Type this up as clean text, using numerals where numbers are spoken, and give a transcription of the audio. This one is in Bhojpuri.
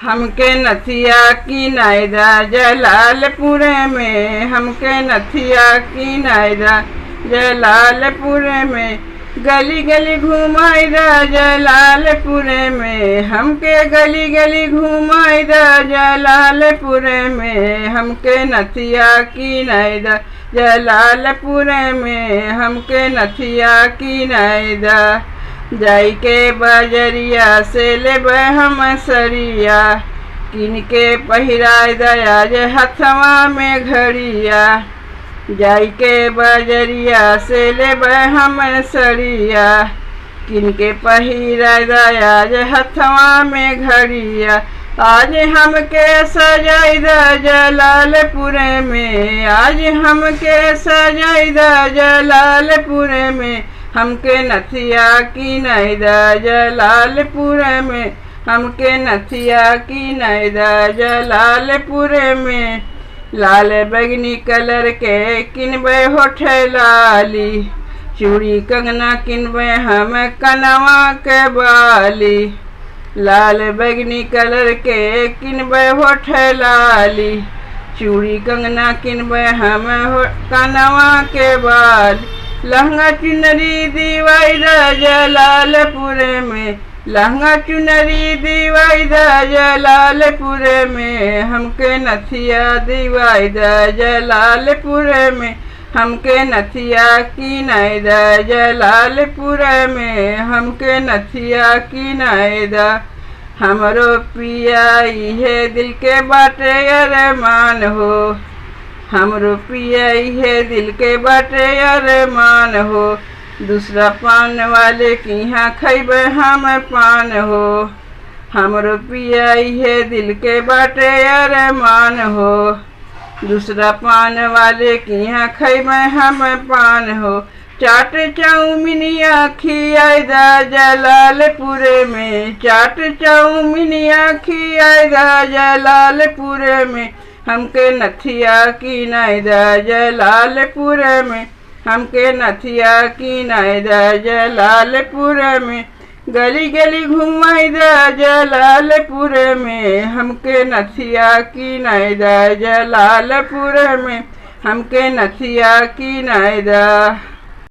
हमके नथिया की नायदा जलालपुर में, हमके नथिया की नायदा जलालपुर में, गली गली घुमाईदा जलालपुर में, हमके गली गली घुमाईदा जलालपुर में, हमके नथिया की नायदा जलालपुर में, हमके नथिया की नायदा। जाई के बजरिया से लेबै हम सरिया, किन के पहिराय दयाज हथवा में घड़िया। जाई के बजरिया से लेबै हम सरिया, किन के पहिराय दयाज हथवा में घड़िया। आज हमके सजाई द जलालपुर में, आज हमके सजाई द जलालपुर में, हमके नथिया की नायदा जलालपुर में, हमके नथिया की नायदा जलालपुर में। लाल बैगनी कलर के किनबै होठ लाली, चूड़ी कंगना किनबै हम कनवा के बाली। लाल बैगनी कलर के किनबै होठ लाली, चूड़ी कंगना किनबै हम कनवा के बाल। लहंगा चुनरी दिवाईदा जलालपुर में, लहंगा चुनरी दिवाईदा जलालपुर में, हमके नथिया दिवाईदा जलालपुर में, हमके नथिया की नायदा जलालपुर में, हमके नथिया की नायदा। हमरो पिया इहे दिल के बाटे अरमान हो, हमरो पिया इहे दिल के बाटे अरमान हो। दूसरा पान वाले की यहाँ खैबै हम पान हो, हमरो पिया इहे दिल के बाटे अरमान हो। दूसरा पान वाले की यहाँ खैबै हम पान हो। चाट चाउमीनिया खियाईदा जलालपुर में, चाट चाउमीनिया खियाईदा जलालपुर में, हमके नथिया की नायदा जलालपुर में, हमके नथिया की नायदा जलालपुर में। गली गली घुमाईदा जलालपुर में, हमके नथिया की नायदा जलालपुर में, हमके नथिया की नायदा।